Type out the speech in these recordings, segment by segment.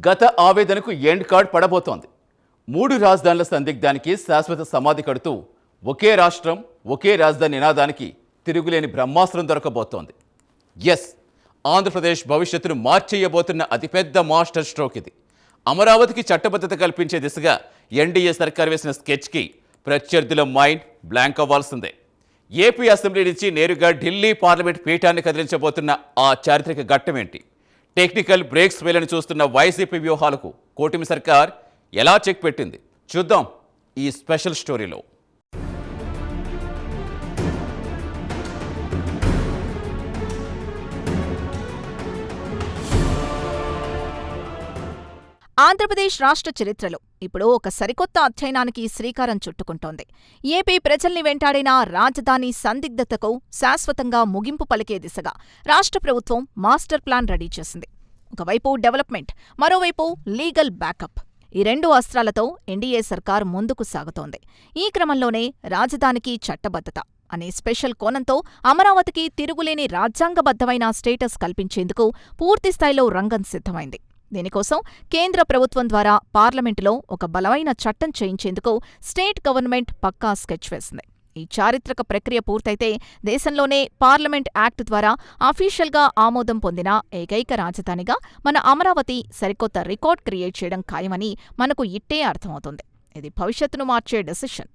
గత ఆవేదనకు end card పడబోతోంది. 3 రాజధానుల సందిగ్ధానికి శాశ్వత సమాధి కడుతూ ఒకే రాష్ట్రం ఒకే రాజధాని నినాదానికి తిరుగులేని బ్రహ్మాస్త్రం దొరకబోతోంది. ఎస్, ఆంధ్రప్రదేశ్ భవిష్యత్తును మార్చేయబోతున్న అతిపెద్ద మాస్టర్ స్ట్రోక్ ఇది. అమరావతికి చట్టబద్ధత కల్పించే దిశగా ఎన్డీఏ సర్కార్ వేసిన స్కెచ్కి ప్రత్యర్థుల మైండ్ బ్లాంక్ అవ్వాల్సిందే. ఏపీ అసెంబ్లీ నుంచి నేరుగా ఢిల్లీ పార్లమెంట్ పీఠాన్ని కదిలించబోతున్న ఆ చారిత్రక ఘట్టమేంటి? టెక్నికల్ బ్రేక్స్ వేలని చూస్తున్న వైసీపీ వ్యూహాలకు కూటమి సర్కార్ ఎలా చెక్ పెట్టింది? చూద్దాం ఈ స్పెషల్ స్టోరీలో. ఆంధ్రప్రదేశ్ రాష్ట్ర చరిత్రలో ఇప్పుడు ఒక సరికొత్త అధ్యయనానికి శ్రీకారం చుట్టుకుంటోంది. ఏపీ ప్రజల్ని వెంటాడిన రాజధాని సందిగ్ధతకు శాశ్వతంగా ముగింపు పలికే దిశగా రాష్ట్ర ప్రభుత్వం మాస్టర్ ప్లాన్ రెడీ చేసింది. ఒకవైపు డెవలప్మెంట్, మరోవైపు లీగల్ బ్యాకప్. ఈ 2 అస్త్రాలతో ఎన్డీఏ సర్కార్ ముందుకు సాగుతోంది. ఈ క్రమంలోనే రాజధానికి చట్టబద్ధత అనే స్పెషల్ కోణంతో అమరావతికి తిరుగులేని రాజ్యాంగబద్ధమైన స్టేటస్ కల్పించేందుకు పూర్తిస్థాయిలో రంగం సిద్ధమైంది. దీనికోసం కేంద్ర ప్రభుత్వం ద్వారా పార్లమెంటులో ఒక బలమైన చట్టం చేయించేందుకు స్టేట్ గవర్నమెంట్ పక్కా స్కెచ్ వేసింది. ఈ చారిత్రక ప్రక్రియ పూర్తయితే దేశంలోనే పార్లమెంట్ యాక్ట్ ద్వారా అఫీషియల్గా ఆమోదం పొందిన ఏకైక రాజధానిగా మన అమరావతి సరికొత్త రికార్డ్ క్రియేట్ చేయడం ఖాయమని మనకు ఇట్టే అర్థమవుతుంది. ఇది భవిష్యత్తును మార్చే డెసిషన్.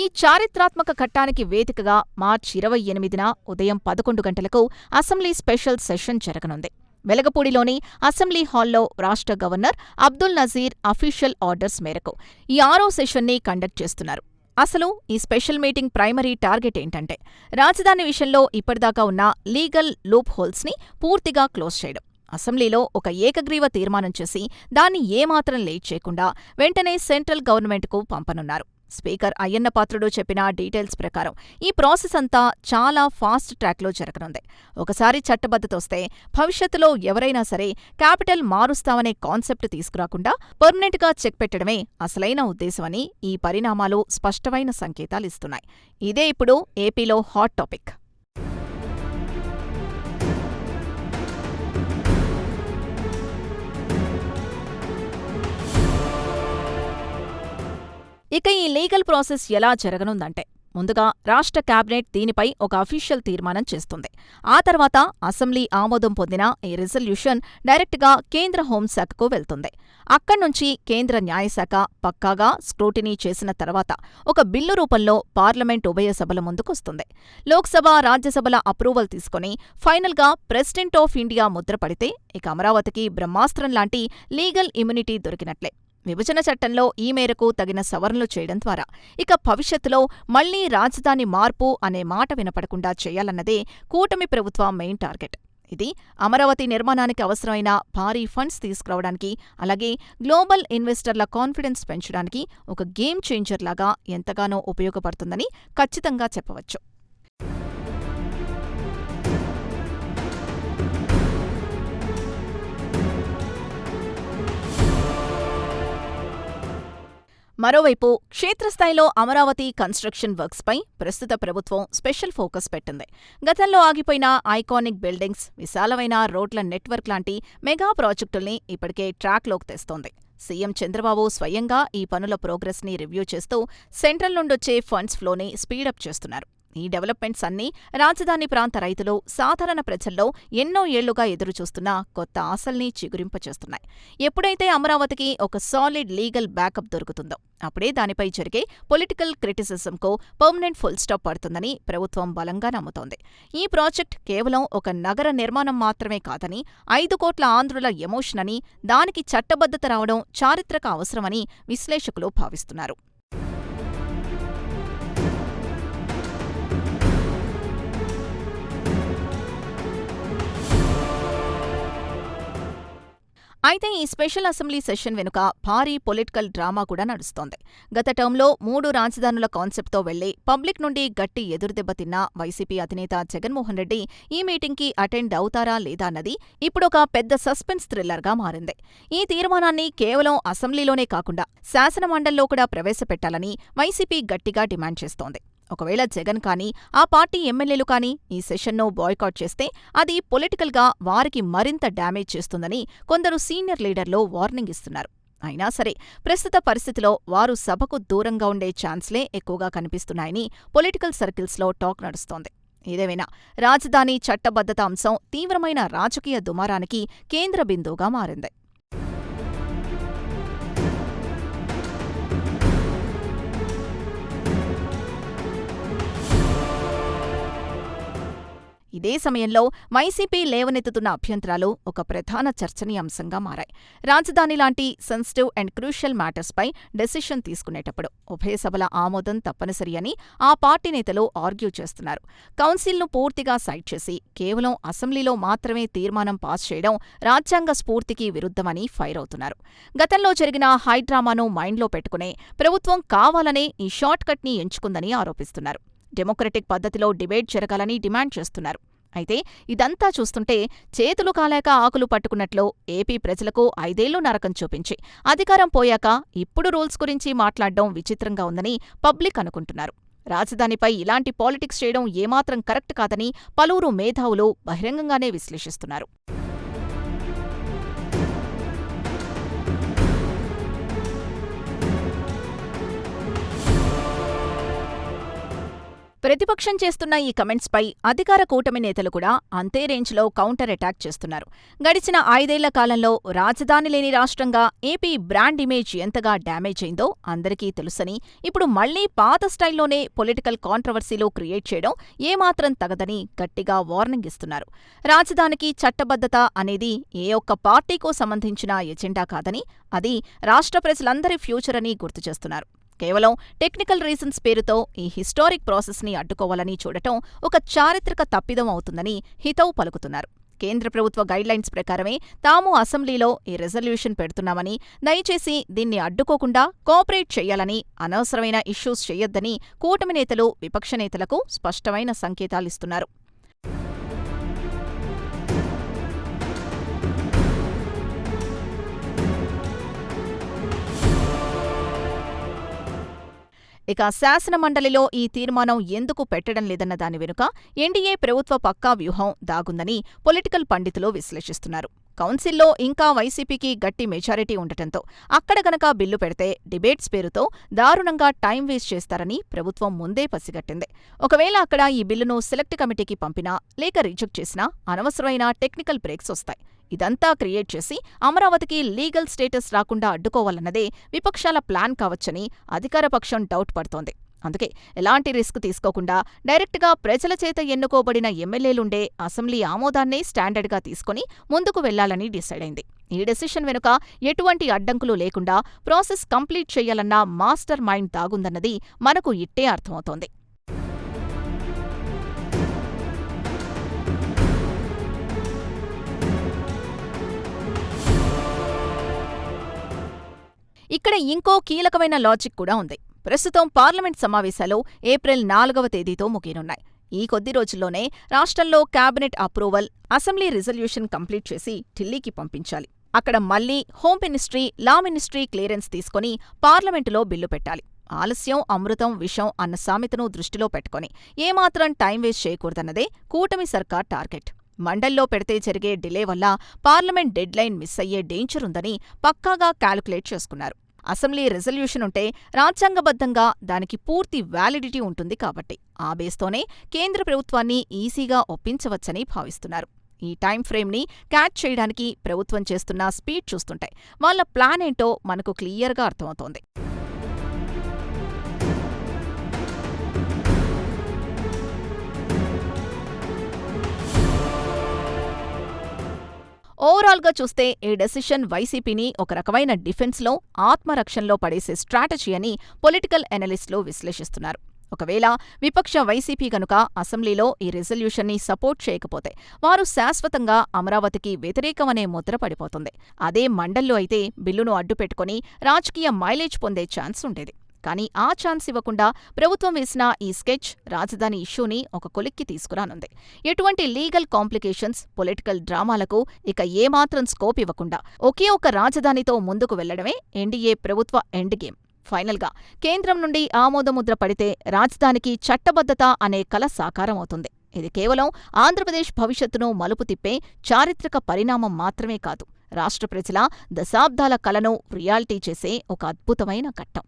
ఈ చారిత్రాత్మక ఘట్టానికి వేదికగా మార్చి 28న ఉదయం 11 గంటలకు అసెంబ్లీ స్పెషల్ సెషన్ జరగనుంది. వెలగపూడిలోని అసెంబ్లీ హాల్లో రాష్ట్ర governor Abdul Nazeer official orders మేరకు ఈ 6వ సెషన్ని కండక్ట్ చేస్తున్నారు. అసలు ఈ స్పెషల్ మీటింగ్ ప్రైమరీ టార్గెట్ ఏంటంటే రాజధాని విషయంలో ఇప్పటిదాకా ఉన్న లీగల్ లూప్ హోల్స్ని పూర్తిగా క్లోజ్ చేయడం. అసెంబ్లీలో ఒక ఏకగ్రీవ తీర్మానం చేసి దాన్ని ఏమాత్రం లేట్ చేయకుండా వెంటనే సెంట్రల్ గవర్నమెంట్కు పంపనున్నారు. స్పీకర్ అయ్యన్న పాత్రుడు చెప్పిన డీటెయిల్స్ ప్రకారం ఈ ప్రాసెస్ అంతా చాలా ఫాస్ట్ ట్రాక్లో జరగనుంది. ఒకసారి చట్టబద్ధత వస్తే భవిష్యత్తులో ఎవరైనా సరే క్యాపిటల్ మారుస్తామనే కాన్సెప్ట్ తీసుకురాకుండా పర్మనెంట్గా చెక్ పెట్టడమే అసలైన ఉద్దేశమని ఈ పరిణామాలు స్పష్టమైన సంకేతాలిస్తున్నాయి. ఇదే ఇప్పుడు ఏపీలో హాట్ టాపిక్. ఇక ఈ లీగల్ ప్రాసెస్ ఎలా జరగనుందంటే ముందుగా రాష్ట్ర కేబినెట్ దీనిపై ఒక అఫీషియల్ తీర్మానం చేస్తుంది. ఆ తర్వాత అసెంబ్లీ ఆమోదం పొందిన ఈ రిజల్యూషన్ డైరెక్ట్గా కేంద్ర హోంశాఖకు వెళ్తుంది. అక్కడ్నుంచి కేంద్ర న్యాయశాఖ పక్కాగా స్క్రూటినీ చేసిన తర్వాత ఒక బిల్లు రూపంలో పార్లమెంట్ ఉభయ సభల ముందుకొస్తుంది. లోక్సభ, రాజ్యసభల అప్రూవల్ తీసుకుని ఫైనల్గా ప్రెసిడెంట్ ఆఫ్ ఇండియా ముద్రపడితే ఇక అమరావతికి బ్రహ్మాస్త్రం లాంటి లీగల్ ఇమ్యూనిటీ దొరికినట్లే. విభజన చట్టంలో ఈ మేరకు తగిన సవరణలు చేయడం ద్వారా ఇక భవిష్యత్తులో మళ్లీ రాజధాని మార్పు అనే మాట వినపడకుండా చేయాలన్నదే కూటమి ప్రభుత్వ మెయిన్ టార్గెట్. ఇది అమరావతి నిర్మాణానికి అవసరమైన భారీ ఫండ్స్ తీసుకురావడానికి, అలాగే గ్లోబల్ ఇన్వెస్టర్ల కాన్ఫిడెన్స్ పెంచడానికి ఒక గేమ్ చేంజర్ లాగా ఎంతగానో ఉపయోగపడుతుందని ఖచ్చితంగా చెప్పవచ్చు. మరోవైపు క్షేత్రస్థాయిలో అమరావతి కన్స్ట్రక్షన్ వర్క్స్పై ప్రస్తుత ప్రభుత్వం స్పెషల్ ఫోకస్ పెట్టింది. గతంలో ఆగిపోయిన ఐకానిక్ బిల్డింగ్స్, విశాలమైన రోడ్ల నెట్వర్క్ లాంటి మెగా ప్రాజెక్టుల్ని ఇప్పటికే ట్రాక్లోకి తెస్తోంది. సీఎం చంద్రబాబు స్వయంగా ఈ పనుల ప్రోగ్రెస్ని రివ్యూ చేస్తూ సెంట్రల్ నుండొచ్చే ఫండ్స్ ఫ్లోని స్పీడప్ చేస్తున్నారు. ఈ డెవలప్మెంట్స్ అన్నీ రాజధాని ప్రాంత రైతులు, సాధారణ ప్రజల్లో ఎన్నో ఏళ్లుగా ఎదురుచూస్తున్న కొత్త ఆశల్ని చిగురింపచేస్తున్నాయి. ఎప్పుడైతే అమరావతికి ఒక సాలిడ్ లీగల్ బ్యాకప్ దొరుకుతుందో అప్పుడే దానిపై జరిగే పొలిటికల్ క్రిటిసిజంకు పర్మనెంట్ ఫుల్ స్టాప్ పడుతుందని ప్రభుత్వం బలంగా నమ్ముతోంది. ఈ ప్రాజెక్ట్ కేవలం ఒక నగర నిర్మాణం మాత్రమే కాదని, 5 కోట్ల ఆంధ్రుల ఎమోషన్ అని, దానికి చట్టబద్ధత రావడం చారిత్రక అవసరమని విశ్లేషకులు భావిస్తున్నారు. అయితే ఈ స్పెషల్ అసెంబ్లీ సెషన్ వెనుక భారీ పొలిటికల్ డ్రామా కూడా నడుస్తోంది. గత టర్మ్లో 3 రాజధానుల కాన్సెప్ట్తో వెళ్లి పబ్లిక్ నుండి గట్టి ఎదురుదెబ్బ తిన్న వైసీపీ అధినేత జగన్మోహన్ రెడ్డి ఈ మీటింగ్కి అటెండ్ అవుతారా లేదా అన్నది ఇప్పుడొక పెద్ద సస్పెన్స్ థ్రిల్లర్గా మారింది. ఈ తీర్మానాన్ని కేవలం అసెంబ్లీలోనే కాకుండా శాసనమండలిలో కూడా ప్రవేశపెట్టాలని వైసీపీ గట్టిగా డిమాండ్ చేస్తోంది. ఒకవేళ జగన్ కానీ ఆ పార్టీ ఎమ్మెల్యేలు కానీ ఈ సెషన్ను బాయ్కాట్ చేస్తే అది పొలిటికల్గా వారికి మరింత డ్యామేజ్ చేస్తుందని కొందరు సీనియర్ లీడర్లు వార్నింగ్ ఇస్తున్నారు. అయినా సరే ప్రస్తుత పరిస్థితిలో వారు సభకు దూరంగా ఉండే ఛాన్స్లే ఎక్కువగా కనిపిస్తున్నాయని పొలిటికల్ సర్కిల్స్లో టాక్ నడుస్తోంది. ఏదేమైనా రాజధాని చట్టబద్ధత అంశం తీవ్రమైన రాజకీయ దుమారానికి కేంద్ర బిందువుగా మారింది. ఇదే సమయంలో వైసీపీ లేవనెత్తుతున్న అభ్యంతరాలు ఒక ప్రధాన చర్చనీయాంశంగా మారాయి. రాజధాని లాంటి సెన్సిటివ్ అండ్ క్రూషియల్ మ్యాటర్స్పై డెసిషన్ తీసుకునేటప్పుడు ఉభయ సభల ఆమోదం తప్పనిసరి అని ఆ పార్టీ నేతలు ఆర్గ్యూ చేస్తున్నారు. కౌన్సిల్ను పూర్తిగా సైడ్ చేసి కేవలం అసెంబ్లీలో మాత్రమే తీర్మానం పాస్ చేయడం రాజ్యాంగ స్ఫూర్తికి విరుద్ధమని ఫైర్ అవుతున్నారు. గతంలో జరిగిన హైడ్రామాను మైండ్లో పెట్టుకునే ప్రభుత్వం కావాలనే ఈ షార్ట్ కట్ని ఎంచుకుందని ఆరోపిస్తున్నారు. డెమోక్రటిక్ పద్ధతిలో డిబేట్ జరగాలని డిమాండ్ చేస్తున్నారు. అయితే ఇదంతా చూస్తుంటే చేతులు కాలేక ఆకులు పట్టుకున్నట్లు ఏపీ ప్రజలకు 5 ఏళ్లు నరకం చూపించి అధికారం పోయాక ఇప్పుడు రూల్స్ గురించి మాట్లాడడం విచిత్రంగా ఉందని పబ్లిక్ అనుకుంటున్నారు. రాజధానిపై ఇలాంటి పాలిటిక్స్ చేయడం ఏమాత్రం కరెక్ట్ కాదని పలువురు మేధావులు బహిరంగంగానే విశ్లేషిస్తున్నారు. ప్రతిపక్షం చేస్తున్న ఈ కమెంట్స్పై అధికార కూటమి నేతలు కూడా అంతే రేంజ్లో కౌంటర్ అటాక్ చేస్తున్నారు. గడిచిన 5 ఏళ్ల కాలంలో రాజధాని లేని రాష్ట్రంగా ఏపీ బ్రాండ్ ఇమేజ్ ఎంతగా డ్యామేజ్ అయిందో అందరికీ తెలుసని, ఇప్పుడు మళ్లీ పాత స్టైల్లోనే పొలిటికల్ కాంట్రవర్సీలు క్రియేట్ చేయడం ఏమాత్రం తగదని గట్టిగా వార్నింగ్ ఇస్తున్నారు. రాజధానికి చట్టబద్ధత అనేది ఏ ఒక్క పార్టీకో సంబంధించిన ఎజెండా కాదని, అది రాష్ట్ర ప్రజలందరి ఫ్యూచర్ అని గుర్తు చేస్తున్నారు. కేవలం టెక్నికల్ రీజన్స్ పేరుతో ఈ హిస్టారిక్ ప్రాసెస్ని అడ్డుకోవాలని చూడటం ఒక చారిత్రక తప్పిదం అవుతుందని హితవు పలుకుతున్నారు. కేంద్ర ప్రభుత్వ గైడ్లైన్స్ ప్రకారమే తాము అసెంబ్లీలో ఈ రెజల్యూషన్ పెడుతున్నామని, దయచేసి దీన్ని అడ్డుకోకుండా కోఆపరేట్ చేయాలని, అనవసరమైన ఇష్యూస్ చేయొద్దని కూటమి నేతలు విపక్ష నేతలకు స్పష్టమైన సంకేతాలిస్తున్నారు. ఇక శాసనమండలిలో ఈ తీర్మానం ఎందుకు పెట్టడం లేదన్న దాని వెనుక ఎన్డీఏ ప్రభుత్వ పక్కా వ్యూహం దాగుందని పొలిటికల్ పండితులు విశ్లేషిస్తున్నారు. కౌన్సిల్లో ఇంకా వైసీపీకి గట్టి మెజారిటీ ఉండటంతో అక్కడ గనక బిల్లు పెడితే డిబేట్స్ పేరుతో దారుణంగా టైం వేస్ట్ చేస్తారని ప్రభుత్వం ముందే పసిగట్టింది. ఒకవేళ అక్కడ ఈ బిల్లును సెలెక్ట్ కమిటీకి పంపినా లేక రిజెక్ట్ చేసినా అనవసరమైన టెక్నికల్ బ్రేక్స్ వస్తాయి. ఇదంతా క్రియేట్ చేసి అమరావతికి లీగల్ స్టేటస్ రాకుండా అడ్డుకోవాలన్నదే విపక్షాల ప్లాన్ కావచ్చని అధికారపక్షం డౌట్ పడుతోంది. అందుకే ఎలాంటి రిస్క్ తీసుకోకుండా డైరెక్ట్గా ప్రజల చేత ఎన్నుకోబడిన ఎమ్మెల్యేలుండే అసెంబ్లీ ఆమోదాన్నే స్టాండర్డ్గా తీసుకుని ముందుకు వెళ్లాలని డిసైడ్ అయింది. ఈ డెసిషన్ వెనుక ఎటువంటి అడ్డంకులు లేకుండా ప్రాసెస్ కంప్లీట్ చేయాలన్న మాస్టర్ మైండ్ దాగుందన్నది మనకు ఇట్టే అర్థమవుతోంది. ఇక్కడ ఇంకో కీలకమైన లాజిక్ కూడా ఉంది. ప్రస్తుతం పార్లమెంట్ సమావేశాలు ఏప్రిల్ 4వ తేదీతో ముగియనున్నాయి. ఈ కొద్ది రోజుల్లోనే రాష్ట్రంలో cabinet approval, assembly resolution complete చేసి ఢిల్లీకి పంపించాలి. అక్కడ మళ్లీ హోం మినిస్ట్రీ, లా మినిస్ట్రీ క్లియరెన్స్ తీసుకుని పార్లమెంటులో బిల్లు పెట్టాలి. ఆలస్యం అమృతం విషం అన్న సామెతను దృష్టిలో పెట్టుకుని ఏమాత్రం టైం వేస్ట్ చేయకూడదన్నదే కూటమి సర్కార్ టార్గెట్. మండల్లో పెడితే జరిగే డిలే వల్ల పార్లమెంట్ డెడ్లైన్ మిస్ అయ్యే డేంజర్ ఉందని పక్కాగా క్యాలిక్యులేట్ చేసుకున్నారు. అసెంబ్లీ రెజల్యూషన్ ఉంటే రాజ్యాంగబద్ధంగా దానికి పూర్తి వ్యాలిడిటీ ఉంటుంది కాబట్టి ఆ బేస్తోనే కేంద్ర ప్రభుత్వాన్ని ఈజీగా ఒప్పించవచ్చని భావిస్తున్నారు. ఈ టైం ఫ్రేమ్ని క్యాచ్ చేయడానికి ప్రభుత్వం చేస్తున్న స్పీడ్ చూస్తుంటే వాళ్ళ ప్లాన్ ఏంటో మనకు క్లియర్గా అర్థమవుతోంది. ఓవరాల్గా చూస్తే ఈ డెసిషన్ వైసీపీని ఒక రకమైన డిఫెన్స్లో, ఆత్మరక్షణలో పడేసే స్ట్రాటజీ అని పొలిటికల్ ఎనలిస్టులు విశ్లేషిస్తున్నారు. ఒకవేళ విపక్ష వైసీపీ గనుక అసెంబ్లీలో ఈ రిజల్యూషన్ని సపోర్ట్ చేయకపోతే వారు శాశ్వతంగా అమరావతికి వ్యతిరేకమనే ముద్ర పడిపోతుంది. అదే మండల్లో అయితే బిల్లును అడ్డుపెట్టుకుని రాజకీయ మైలేజ్ పొందే ఛాన్స్ ఉండేది. కానీ ఆ ఛాన్స్ ఇవ్వకుండా ప్రభుత్వం వేసిన ఈ స్కెచ్ రాజధాని ఇష్యూని ఒక కొలిక్కి తీసుకురానుంది. ఎటువంటి లీగల్ కాంప్లికేషన్స్, పొలిటికల్ డ్రామాలకు ఇక ఏమాత్రం స్కోప్ ఇవ్వకుండా ఒకే ఒక రాజధానితో ముందుకు వెళ్లడమే ఎన్డీఏ ప్రభుత్వ ఎండ్ గేమ్. ఫైనల్గా కేంద్రం నుండి ఆమోదముద్ర పడితే రాజధానికి చట్టబద్ధత అనే కల సాకారమవుతుంది. ఇది కేవలం ఆంధ్రప్రదేశ్ భవిష్యత్తును మలుపు తిప్పే చారిత్రక పరిణామం మాత్రమే కాదు, రాష్ట్ర ప్రజల దశాబ్దాల కలను రియాలిటీ చేసే ఒక అద్భుతమైన ఘట్టం.